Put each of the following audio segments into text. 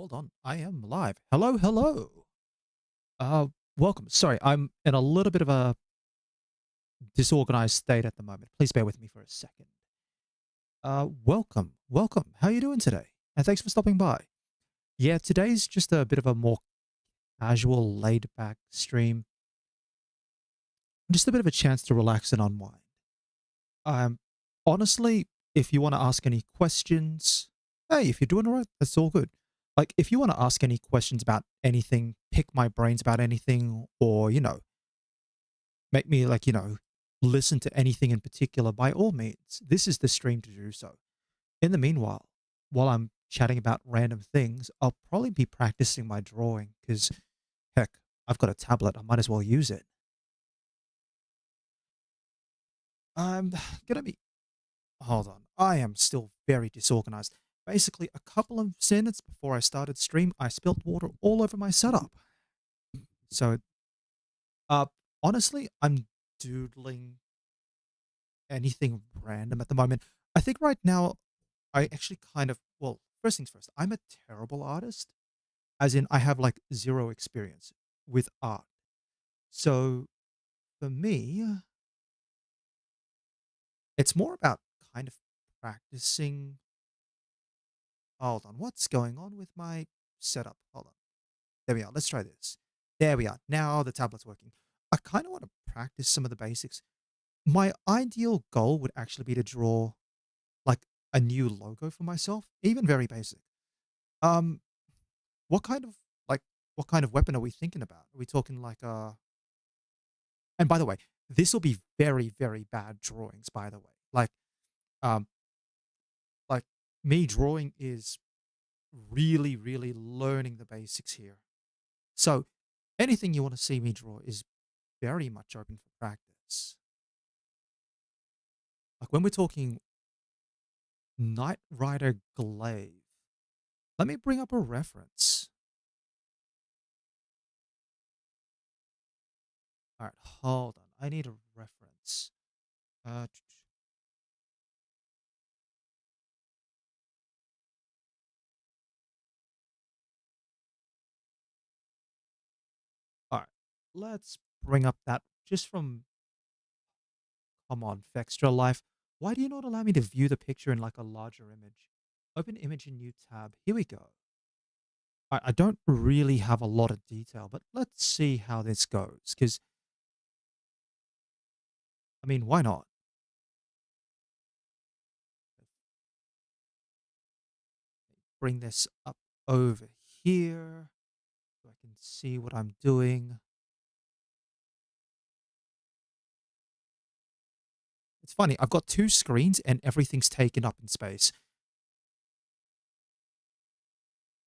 Hold on, I am live. Hello, hello. Uh, welcome. Sorry, I'm in a little bit of a disorganized state at the moment. Please bear with me for a second. Welcome. How you doing today? And thanks for stopping by. Yeah, today's just a bit of a more casual, laid-back stream. Just a bit of a chance to relax and unwind. Um, honestly, if you want to ask any questions, hey, if you're doing all right, that's all good. Like, if you want to ask any questions about anything, pick my brains about anything, or, make me, listen to anything in particular, by all means, this is the stream to do so. In the meanwhile, while I'm chatting about random things, I'll probably be practicing my drawing because, heck, I've got a tablet. I might as well use it. I'm going to be Hold on. I am still very disorganized. Basically, a couple of minutes before I started stream, I spilt water all over my setup. So, uh, honestly, I'm doodling anything random at the moment. I think right now, I actually well, first things first, I'm a terrible artist, as in I have like zero experience with art. So, for me, it's more about kind of practicing. Hold on, what's going on with my setup? Hold on. There we are. Let's try this. There we are. Now the tablet's working. I kind of want to practice some of the basics. My ideal goal would actually be to draw like a new logo for myself, even very basic. Um, what kind of like what kind of weapon are we thinking about? Are we talking like and by the way, this will be very, very bad drawings, by the way. Um like me drawing is really, really learning the basics here. So anything you want to see me draw is very much open for practice. Like when we're talking Knight Rider glaive, let me bring up a reference. All right, hold on. I need a reference. Uh, all right, let's bring up that just from, come on, Vextra Life. Why do you not allow me to view the picture in like a larger image? Open image in new tab. Here we go. I don't really have a lot of detail, but let's see how this goes. Because, I mean, why not? Bring this up over here so I can see what I'm doing. It's funny, I've got two screens and everything's taken up in space.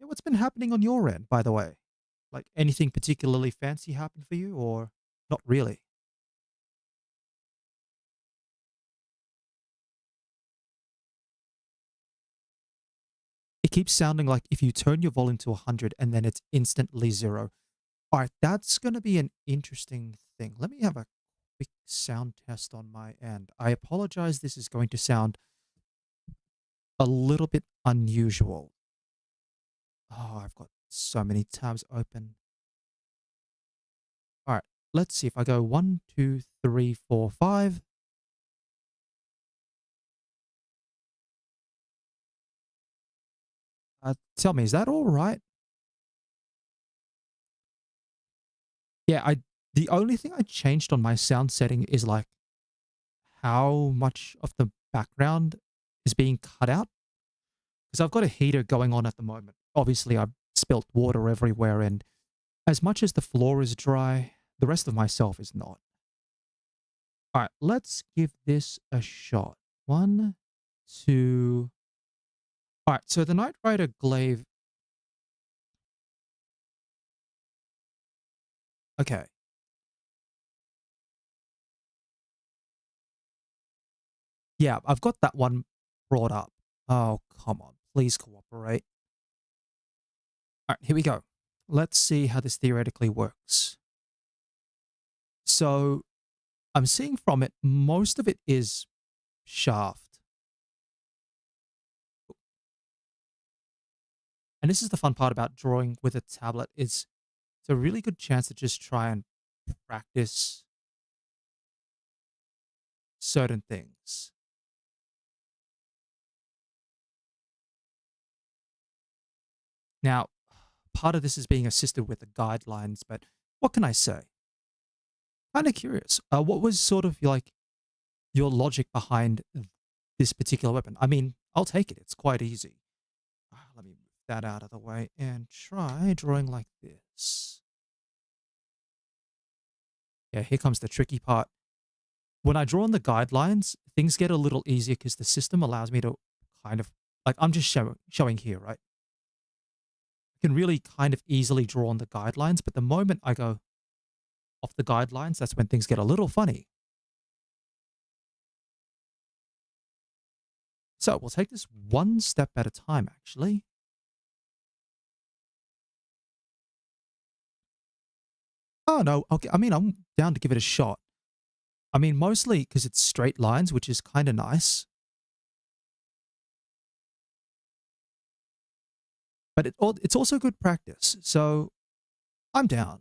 Yeah, what's been happening on your end, by the way? Like anything particularly fancy happened for you or not really? It keeps sounding like if you turn your volume to 100 and then it's instantly zero. All right, that's going to be an interesting thing. Let me have a quick sound test on my end. I apologize, this is going to sound a little bit unusual. Oh, I've got so many tabs open. All right, let's see if I go 1, 2, 3, 4, 5. Tell me, is that all right? Yeah, the only thing I changed on my sound setting is like how much of the background is being cut out because I've got a heater going on at the moment. Obviously, I've spilt water everywhere, and as much as the floor is dry, the rest of myself is not. All right, let's give this a shot. One, two. All right, so the Knight Rider glaive. Okay. Yeah, I've got that one brought up. Oh, come on. Please cooperate. All right, here we go. Let's see how this theoretically works. So I'm seeing from it, most of it is shaft. And this is the fun part about drawing with a tablet is it's a really good chance to just try and practice certain things. Now, part of this is being assisted with the guidelines, but what can I say? Kind of curious. What was sort of like your logic behind this particular weapon? I mean, I'll take it. It's quite easy. Let me move that out of the way and try drawing like this. Yeah, here comes the tricky part. When I draw on the guidelines, things get a little easier because the system allows me to kind of like I'm just showing here, right? I can really kind of easily draw on the guidelines, but the moment I go off the guidelines, that's when things get a little funny. So we'll take this one step at a time, actually. Oh, no. Okay. I mean, I'm down to give it a shot. I mean, mostly because it's straight lines, which is kind of nice. But it's also good practice. So I'm down.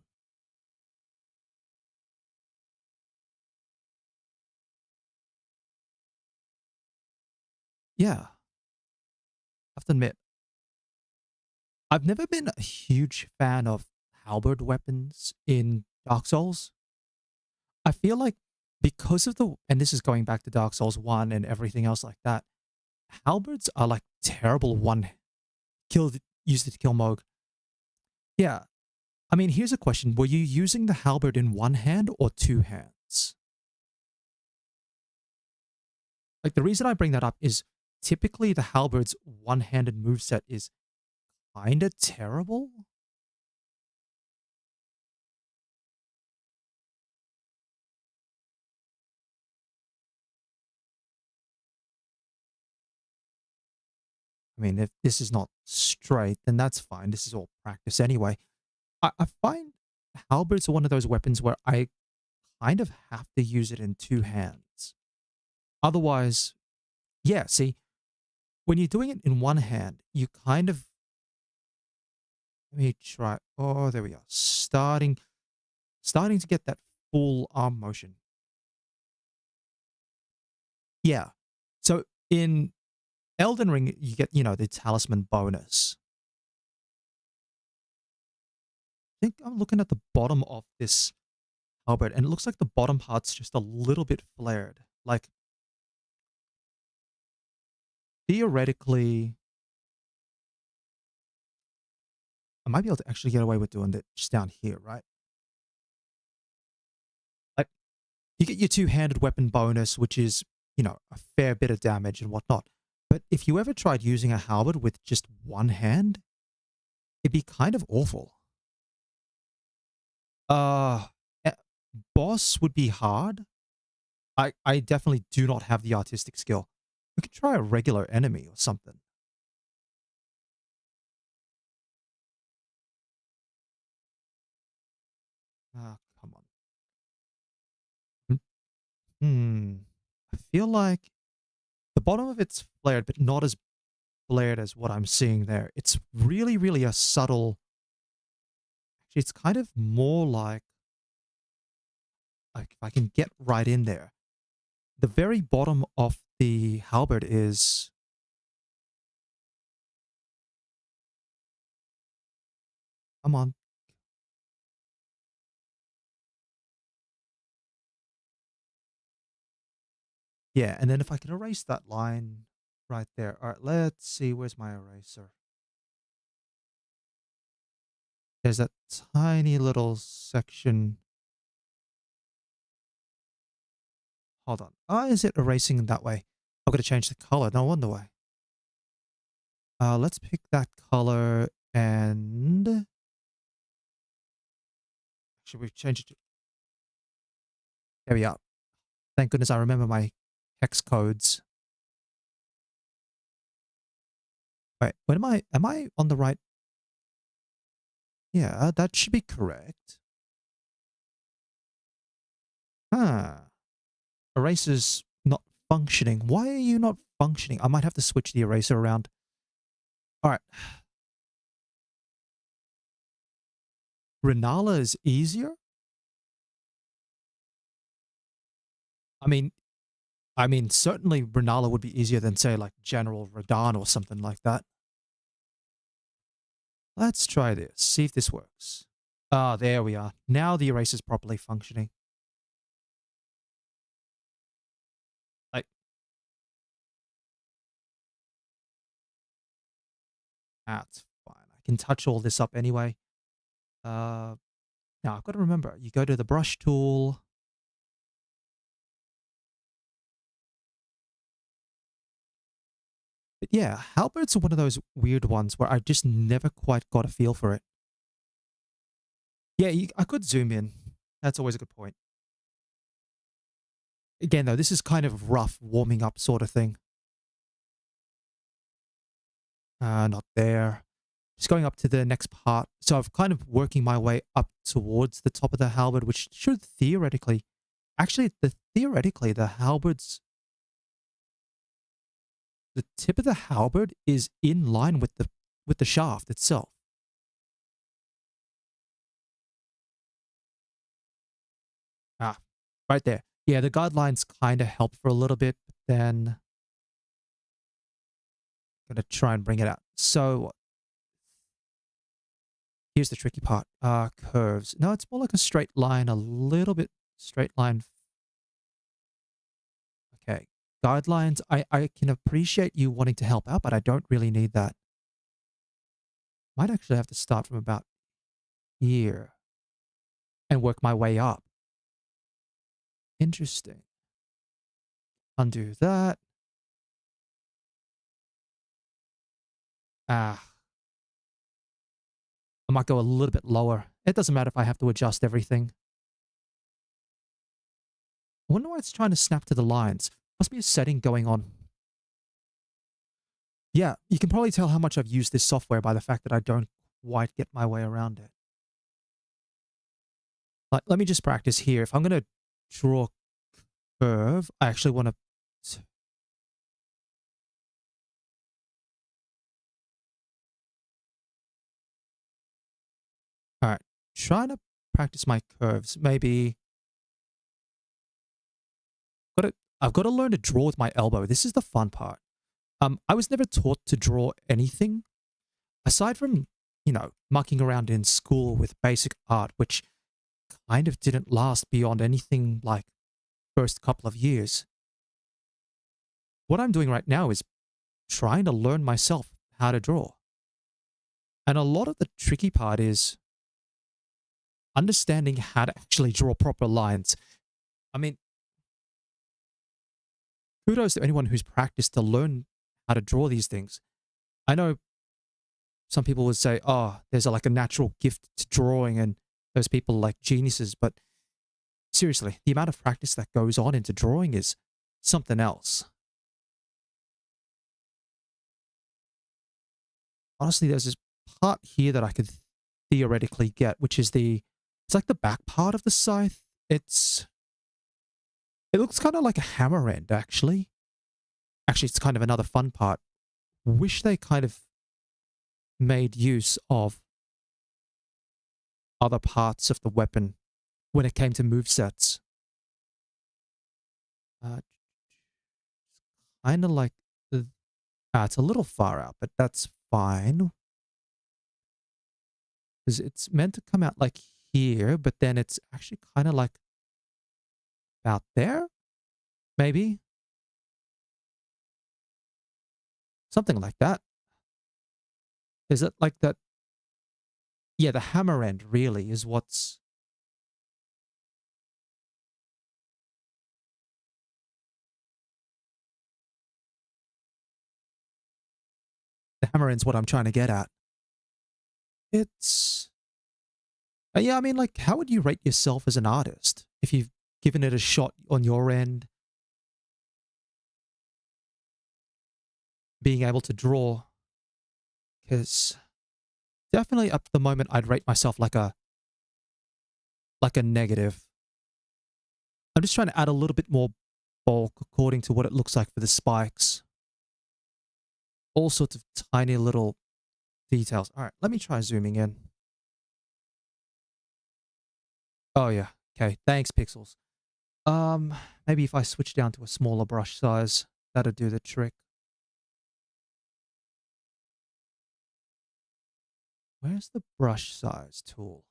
Yeah. I have to admit, I've never been a huge fan of halberd weapons in Dark Souls. I feel like because of and this is going back to Dark Souls 1 and everything else like that, halberds are like terrible kill, used to kill Moog. Yeah. I mean, here's a question. Were you using the halberd in one hand or two hands? Like, the reason I bring that up is typically the halberd's one-handed moveset is kind of terrible. I mean, if this is not straight, then that's fine. This is all practice anyway. I find halberds are one of those weapons where I kind of have to use it in two hands. Otherwise, yeah, see, when you're doing it in one hand, you kind of, let me try. Oh, there we are. Starting to get that full arm motion. Yeah. So in Elden Ring, you get, the talisman bonus. I think I'm looking at the bottom of this halberd, and it looks like the bottom part's just a little bit flared. Like, theoretically, I might be able to actually get away with doing it just down here, right? Like, you get your two-handed weapon bonus, which is, a fair bit of damage and whatnot. But if you ever tried using a halberd with just one hand, it'd be kind of awful. Uh, eh, Boss would be hard. I definitely do not have the artistic skill. We could try a regular enemy or something. Ah, come on. Hmm. I feel like the bottom of it's flared, but not as flared as what I'm seeing there. It's really, really a subtle. Actually, it's kind of more like if I can get right in there. The very bottom of the halberd is. Come on. Yeah, and then if I can erase that line right there. All right, let's see. Where's my eraser? There's that tiny little section. Hold on. Oh, is it erasing that way? I've got to change the color. No wonder why. Let's pick that color and should we change it? There we are. Thank goodness I remember my hex codes. Wait, when am I on the right? Yeah, that should be correct. Huh. Eraser's not functioning. Why are you not functioning? I might have to switch the eraser around. All right. Renala is easier? I mean, certainly Renala would be easier than, say, like General Radahn or something like that. Let's try this, see if this works. Ah, there we are. Now the eraser's properly functioning. Like, that's fine. I can touch all this up anyway. Now I've got to remember, you go to the brush tool. But yeah, halberds are one of those weird ones where I just never quite got a feel for it. Yeah, I could zoom in. That's always a good point. Again, though, this is kind of rough warming up sort of thing. Not there. Just going up to the next part. So I've kind of working my way up towards the top of the halberd, which should theoretically, actually, theoretically, the halberd's, the tip of the halberd is in line with the shaft itself. Ah, right there. Yeah, the guidelines kind of help for a little bit, but then I'm gonna try and bring it out. So here's the tricky part. Curves. No, it's more like a straight line, a little bit straight line. Okay. Guidelines. I can appreciate you wanting to help out, but I don't really need that. Might actually have to start from about here and work my way up. Interesting. Undo that. Ah. I might go a little bit lower. It doesn't matter if I have to adjust everything. I wonder why it's trying to snap to the lines. Must be a setting going on. Yeah, you can probably tell how much I've used this software by the fact that I don't quite get my way around it. Like, let me just practice here. If I'm going to draw a curve, I actually want to... All right, trying to practice my curves. Maybe... I've got to learn to draw with my elbow. This is the fun part. I was never taught to draw anything aside from, mucking around in school with basic art, which kind of didn't last beyond anything like first couple of years. What I'm doing right now is trying to learn myself how to draw. And a lot of the tricky part is understanding how to actually draw proper lines. I mean, kudos to anyone who's practiced to learn how to draw these things. I know some people would say, oh, there's like a natural gift to drawing and those people like geniuses. But seriously, the amount of practice that goes on into drawing is something else. Honestly, there's this part here that I could theoretically get, which is it's like the back part of the scythe. It looks kind of like a hammer end, actually. Actually, it's kind of another fun part. Wish they kind of made use of other parts of the weapon when it came to movesets. Kind of like it's a little far out, but that's fine. Because it's meant to come out like here, but then it's actually kind of like about there, maybe. Something like that. Is it like that? Yeah, the hammer end really is what's... The hammer end's what I'm trying to get at. It's... yeah, I mean, like, how would you rate yourself as an artist if you've given it a shot on your end? Being able to draw. Because definitely up to the moment, I'd rate myself like a negative. I'm just trying to add a little bit more bulk according to what it looks like for the spikes. All sorts of tiny little details. All right, let me try zooming in. Oh, yeah. Okay. Thanks, Pixels. Um, Maybe if I switch down to a smaller brush size, that'll do the trick. Where's the brush size tool?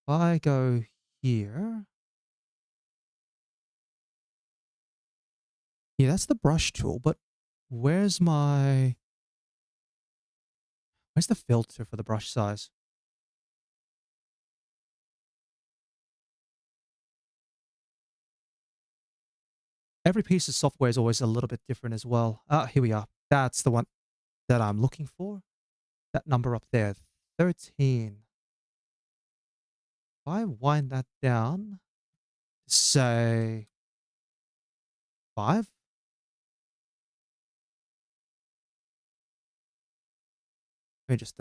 If I go here, yeah, that's the brush tool, but where's my, where's the filter for the brush size? Every piece of software is always a little bit different as well. Ah, here we are. That's the one that I'm looking for. That number up there, 13. If I wind that down, say 5, let me just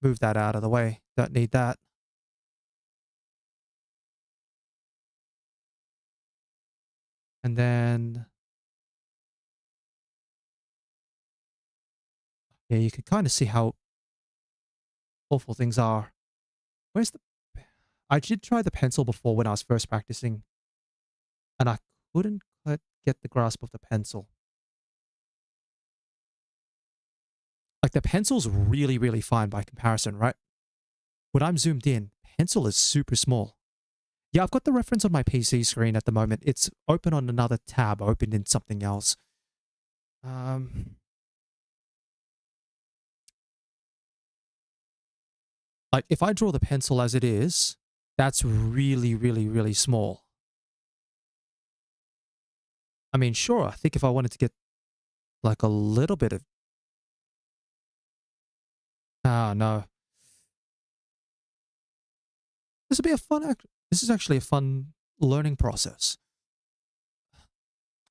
move that out of the way. Don't need that. And then, yeah, you can kind of see how awful things are. Where's the, I did try the pencil before when I was first practicing, and I couldn't quite get the grasp of the pencil. Like the pencil's really, really fine by comparison, right? When I'm zoomed in, pencil is super small. Yeah, I've got the reference on my PC screen at the moment. It's open on another tab, open in something else. Um, like if I draw the pencil as it is, that's really, really, really small. I mean, sure, I think if I wanted to get like a little bit of, ah, no, this would be a fun act. This is actually a fun learning process.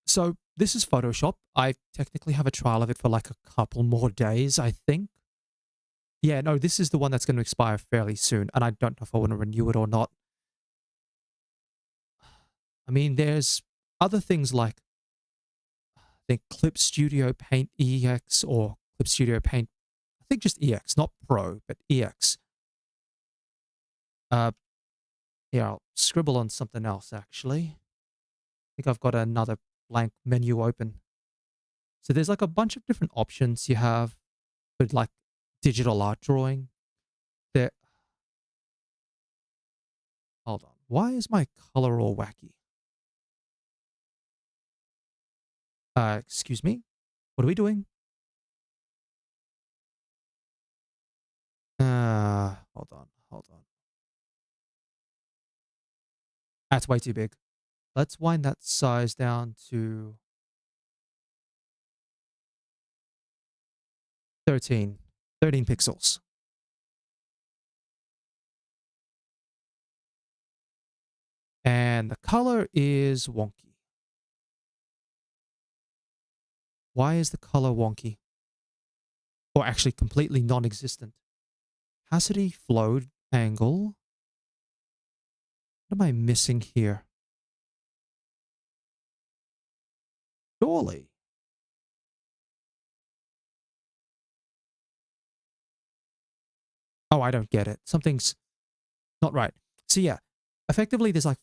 So this is Photoshop. I technically have a trial of it for like a couple more days, I think. Yeah, no, this is the one that's going to expire fairly soon, and I don't know if I want to renew it or not. I mean, there's other things like I think Clip Studio Paint EX or Clip Studio Paint. I think just EX, not Pro, but EX. Uh, yeah, I'll scribble on something else actually. I think I've got another blank menu open. So there's like a bunch of different options you have with like digital art drawing. There, hold on. Why is my color all wacky? Excuse me. What are we doing? Hold on, hold on. That's way too big. Let's wind that size down to 13. 13 pixels. And the color is wonky. Why is the color wonky? Or actually completely non-existent? Opacity, flow, angle. What am I missing here? Surely. Oh, I don't get it. Something's not right. So yeah, effectively there's like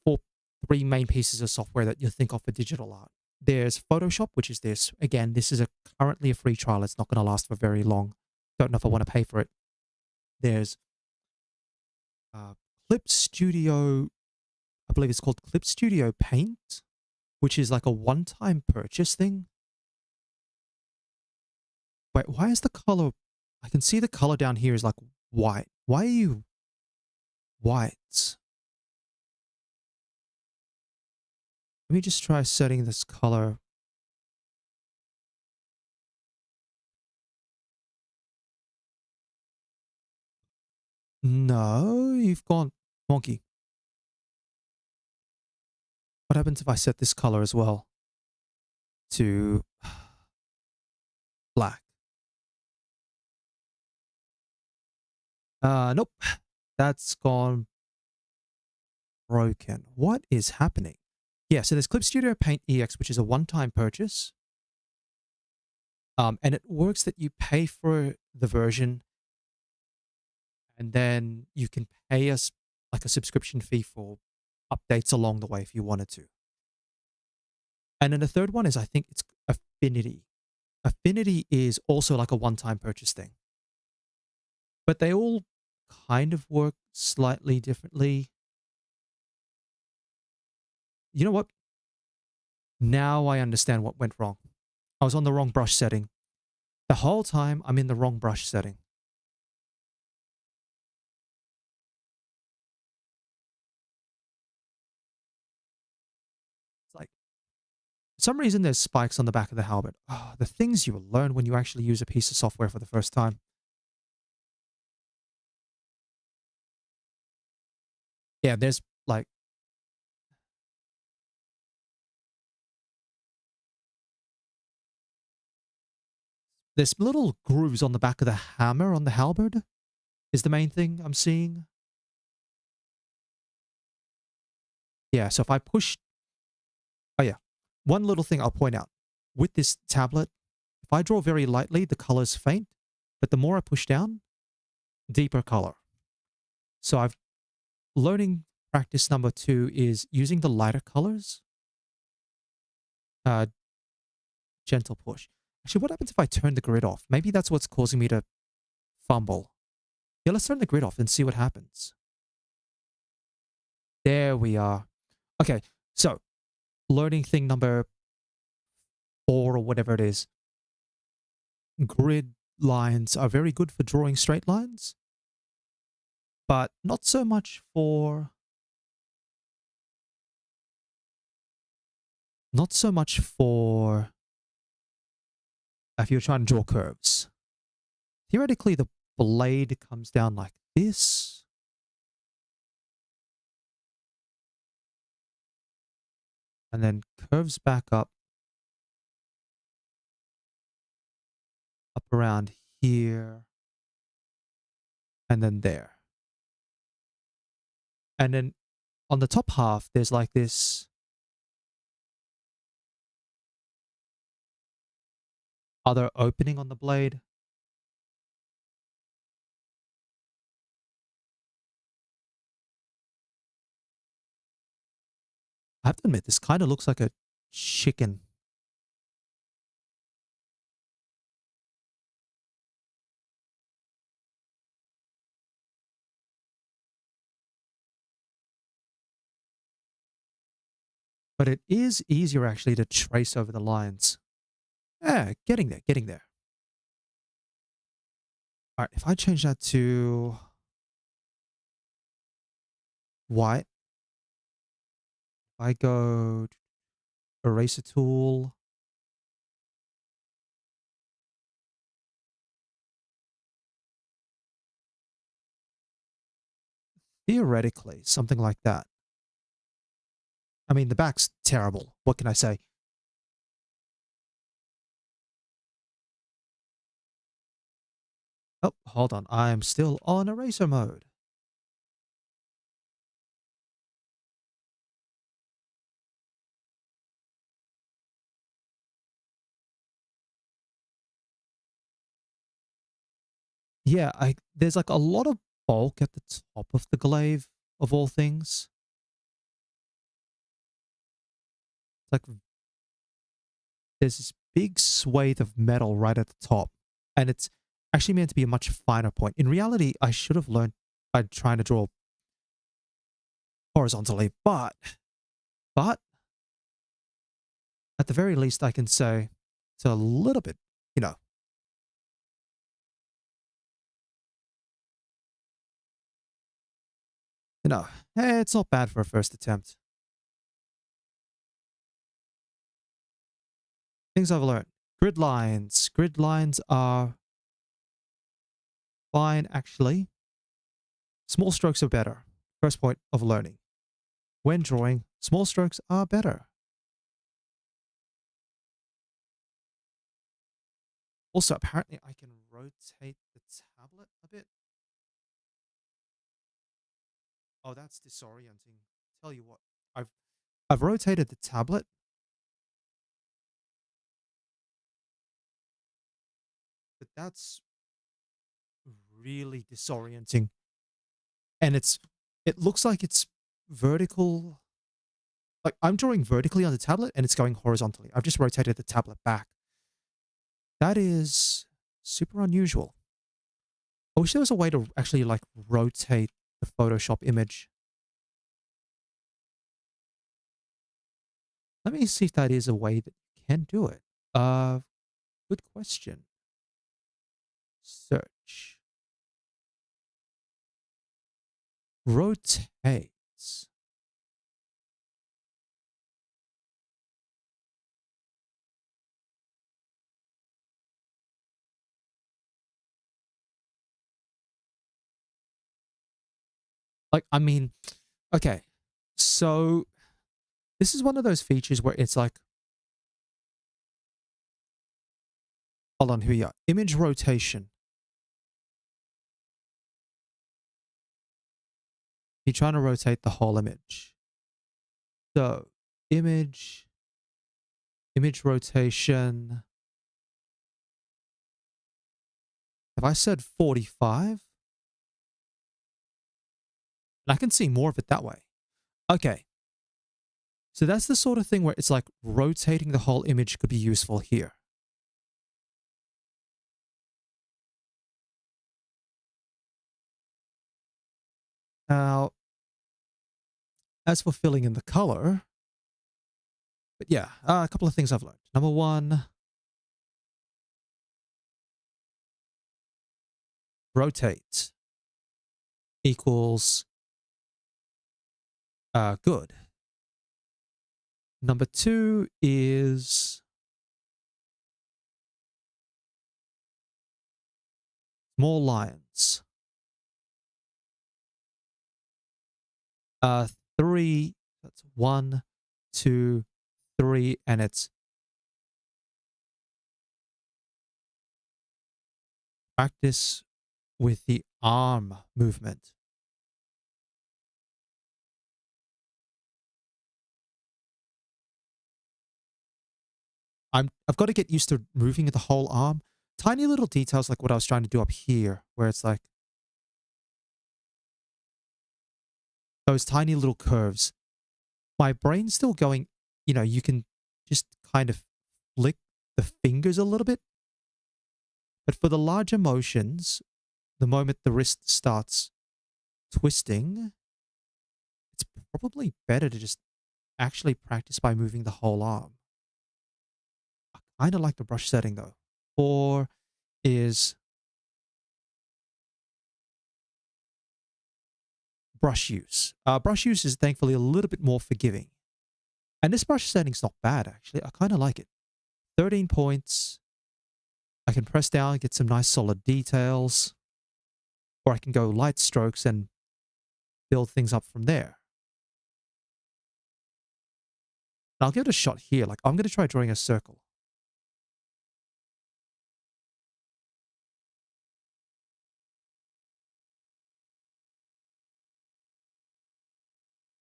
three main pieces of software that you think of for digital art. There's Photoshop, which is this. Again, this is currently a free trial. It's not going to last for very long. Don't know if I want to pay for it. There's uh, Clip Studio, I believe it's called Clip Studio Paint, which is like a one-time purchase thing. Wait, why is the color? I can see the color down here is like white. Why are you white? Let me just try setting this color. No, you've gone wonky. What happens if I set this color as well to black? Nope. That's gone broken. What is happening? Yeah, so there's Clip Studio Paint EX, which is a one-time purchase. And it works that you pay for the version and then you can pay us. like a subscription fee for updates along the way if you wanted to. And then the third one is I think it's Affinity. Affinity is also like a one-time purchase thing, but they all kind of work slightly differently. You know what? Now I understand what went wrong. I was on the wrong brush setting. The whole time I'm in the wrong brush setting. It's like, for some reason, there's spikes on the back of the helmet. Oh, the things you will learn when you actually use a piece of software for the first time. Yeah, there's little grooves on the back of the hammer on the halberd is the main thing I'm seeing. Yeah, so if I push, oh yeah, one little thing I'll point out with this tablet, if I draw very lightly, the color's faint, but the more I push down, deeper color. So I've learning practice number 2 is using the lighter colors. Uh, gentle push. Actually, what happens if I turn the grid off? Maybe that's what's causing me to fumble. Yeah, let's turn the grid off and see what happens. There we are. Okay, so learning thing number 4 or whatever it is. Grid lines are very good for drawing straight lines, but not so much for if you're trying to draw curves. Theoretically, the blade comes down like this. And then curves back up around here, and then there. And then on the top half, there's like this other opening on the blade. I have to admit, this kind of looks like a chicken. But it is easier actually to trace over the lines. Yeah, getting there, getting there. All right, if I change that to white, if I go eraser tool, theoretically, something like that. I mean, the back's terrible. What can I say? Oh, hold on. I'm still on eraser mode. Yeah, there's like a lot of bulk at the top of the glaive, of all things. Like there's this big swathe of metal right at the top, and it's actually meant to be a much finer point. In reality, I should have learned by trying to draw horizontally, but at the very least, I can say it's a little bit, you know, it's not bad for a first attempt. Things I've learned. Grid lines. Grid lines are fine, actually. Small strokes are better. First point of learning. When drawing, small strokes are better. Also, apparently I can rotate the tablet a bit. Oh, that's disorienting. Tell you what, I've I've rotated the tablet, but that's really disorienting. And it's It looks like it's vertical. Like I'm drawing vertically on the tablet and it's going horizontally. I've just rotated the tablet back. That is super unusual. I wish there was a way to actually like rotate the Photoshop image. Let me see if that is a way that you can do it. Good question. Search. Rotates. Like, I mean, okay. So this is one of those features where it's like, hold on, here we are. Image rotation. You're trying to rotate the whole image. So image rotation. Have I said 45? And I can see more of it that way. Okay. So that's the sort of thing where it's like rotating the whole image could be useful here. Now, as for filling in the color, but yeah, a couple of things I've learned. Number one, rotate equals good. Number two is more lines. Three, that's 1, 2, 3, and it's practice with the arm movement. I've got to get used to moving the whole arm. Tiny little details like what I was trying to do up here, where it's like those tiny little curves. My brain's still going, you can just kind of flick the fingers a little bit. But for the larger motions, the moment the wrist starts twisting, it's probably better to just actually practice by moving the whole arm. I kind of like the brush setting though. 4 is brush use. Brush use is thankfully a little bit more forgiving. And this brush setting's not bad, actually. I kind of like it. 13 points. I can press down, get some nice solid details. Or I can go light strokes and build things up from there. And I'll give it a shot here. Like, I'm going to try drawing a circle.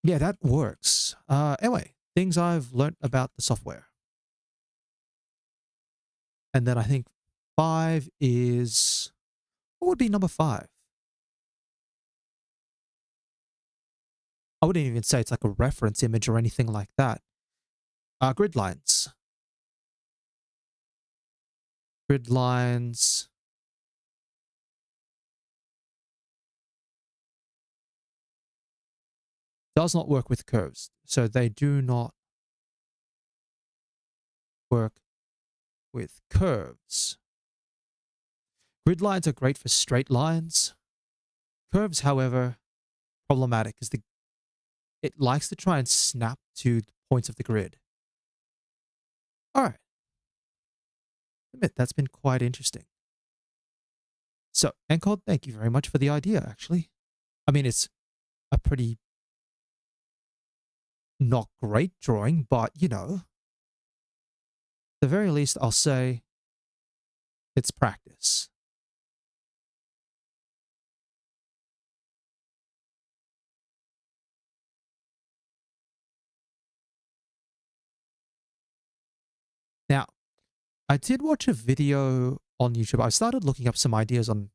Yeah, that works. Anyway, things I've learnt about the software. And then I think 5 is... What would be number 5? I wouldn't even say it's like a reference image or anything like that. Grid lines. Grid lines. Does not work with curves. So they do not work with curves. Grid lines are great for straight lines. Curves, however, problematic because it likes to try and snap to the points of the grid. All right. Admit that's been quite interesting. So, Encode, thank you very much for the idea, actually. I mean, it's a pretty not great drawing, but, at the very least, I'll say it's practice. Now, I did watch a video on YouTube. I started looking up some ideas on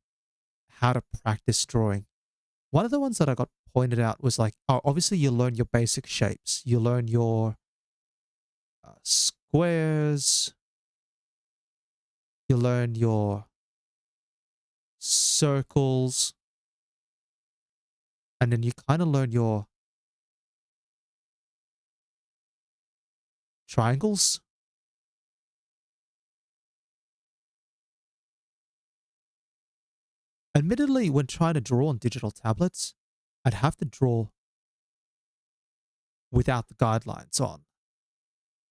how to practice drawing. One of the ones that I got pointed out was like, oh, obviously you learn your basic shapes. You learn your squares. You learn your circles. And then you kind of learn your triangles. Admittedly, when trying to draw on digital tablets, I'd have to draw without the guidelines on.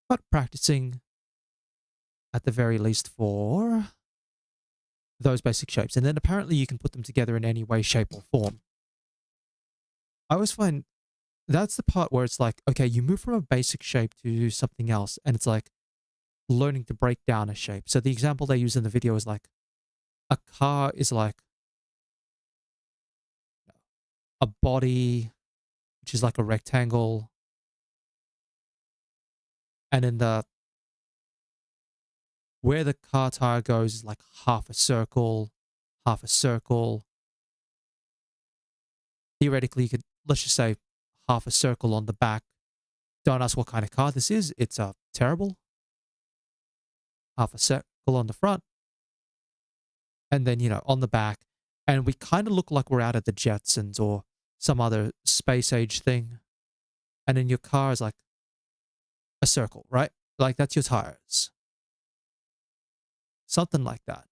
But practicing at the very least for those basic shapes. And then apparently you can put them together in any way, shape, or form. I always find that's the part where it's like, okay, you move from a basic shape to something else, and it's like learning to break down a shape. So the example they use in the video is like a car is like a body, which is like a rectangle, and then the where the car tire goes is like half a circle, half a circle. Theoretically, you could, let's just say, half a circle on the back. Don't ask what kind of car this is. It's a terrible. Half a circle on the front. And then, on the back. And we kind of look like we're out of the Jetsons or some other space age thing. And then your car is like a circle, right? Like that's your tires. Something like that.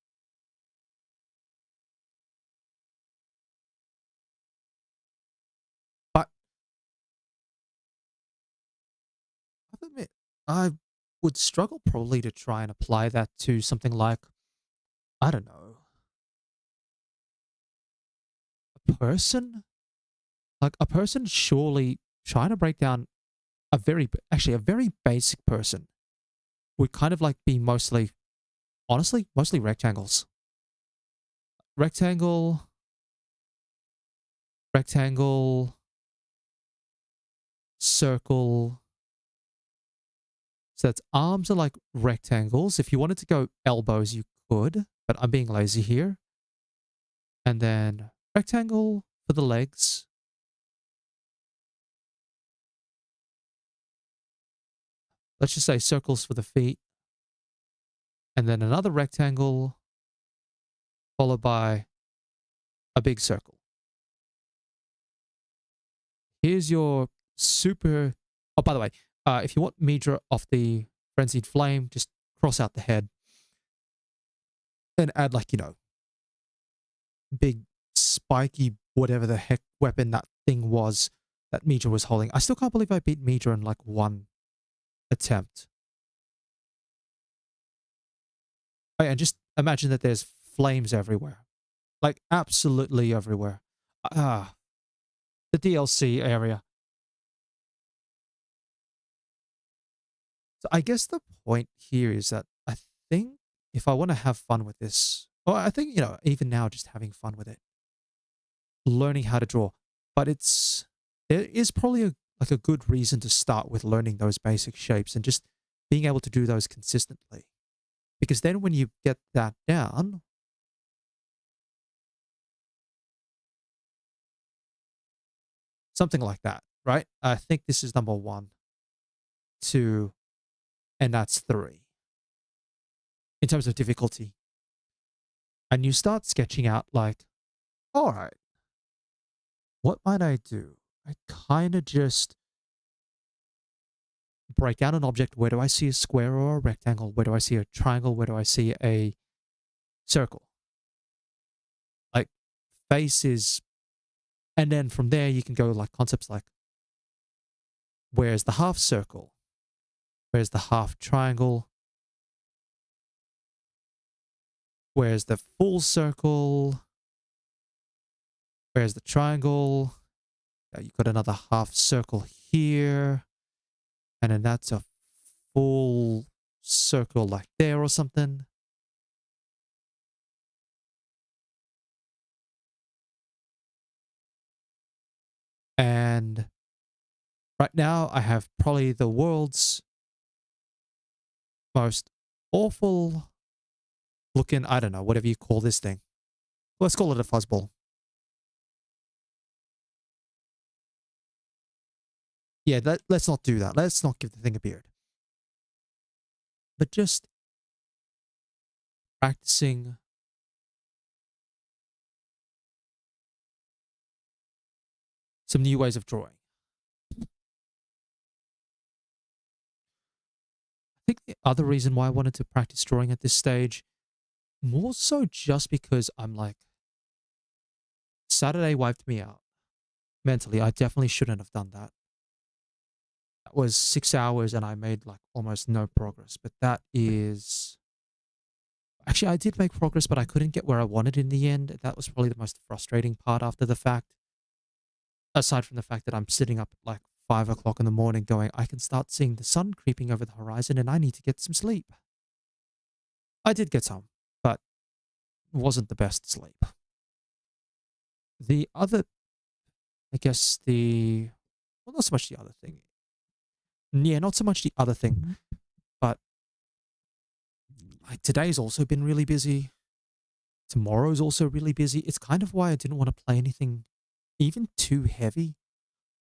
But I have to admit, I would struggle probably to try and apply that to something like, I don't know, a person? Like a person surely trying to break down actually a very basic person would kind of like be mostly, honestly, mostly rectangles. Rectangle, rectangle, circle. So that's arms are like rectangles. If you wanted to go elbows, you could, but I'm being lazy here. And then rectangle for the legs. Let's just say circles for the feet. And then another rectangle followed by a big circle. Here's your super... Oh, by the way, if you want Midra off the Frenzied Flame, just cross out the head. Then add like, big spiky whatever the heck weapon that thing was that Midra was holding. I still can't believe I beat Midra in like one attempt. Oh, yeah, and just imagine that there's flames everywhere. Like absolutely everywhere. The DLC area. So I guess the point here is that I think if I want to have fun with this, or I think, even now just having fun with it, learning how to draw, but there is probably like a good reason to start with learning those basic shapes and just being able to do those consistently. Because then when you get that down, something like that, right? I think this is number 1, 2, and that's 3 in terms of difficulty. And you start sketching out like, all right, what might I do? I kind of just break down an object. Where do I see a square or a rectangle? Where do I see a triangle? Where do I see a circle? Like faces. And then from there, you can go like concepts like, where's the half circle? Where's the half triangle? Where's the full circle? Where's the triangle? You've got another half circle here. And then that's a full circle like there or something. And right now I have probably the world's most awful looking, I don't know, whatever you call this thing. Let's call it a fuzzball. Yeah, let's not do that. Let's not give the thing a beard. But just practicing some new ways of drawing. I think the other reason why I wanted to practice drawing at this stage, more so just because I'm like, Saturday wiped me out mentally. I definitely shouldn't have done that. That was 6 hours and I made like almost no progress. But that is. Actually, I did make progress, but I couldn't get where I wanted in the end. That was probably the most frustrating part after the fact. Aside from the fact that I'm sitting up at like 5 o'clock in the morning going, I can start seeing the sun creeping over the horizon and I need to get some sleep. I did get some, but it wasn't the best sleep. The other, I guess well, not so much the other thing. Yeah, not so much the other thing, but like today's also been really busy. Tomorrow's also really busy. It's kind of why I didn't want to play anything even too heavy.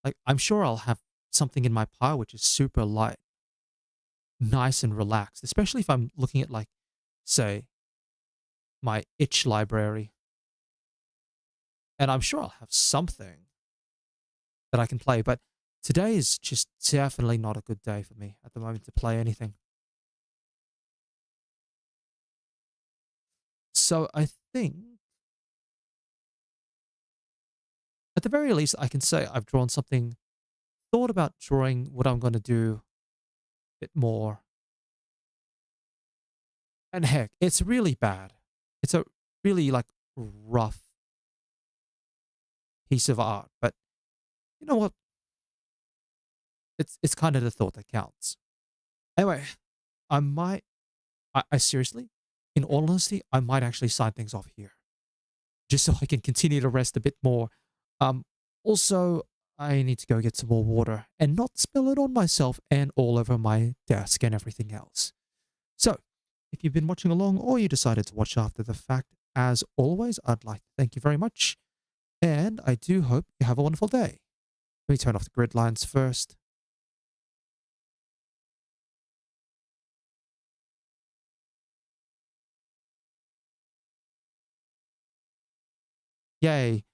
Like, I'm sure I'll have something in my pile which is super light, nice and relaxed, especially if I'm looking at, like, say, my itch library. And I'm sure I'll have something that I can play. But today is just definitely not a good day for me at the moment to play anything. So I think, at the very least, I can say I've drawn something, thought about drawing what I'm going to do a bit more. And heck, it's really bad. It's a really like rough piece of art. But you know what? It's kind of the thought that counts. Anyway, I might I seriously, in all honesty, I might actually sign things off here. Just so I can continue to rest a bit more. Um Also, I need to go get some more water and not spill it on myself and all over my desk and everything else. So, if you've been watching along or you decided to watch after the fact, as always, I'd like to thank you very much. And I do hope you have a wonderful day. Let me turn off the grid lines first. Yay.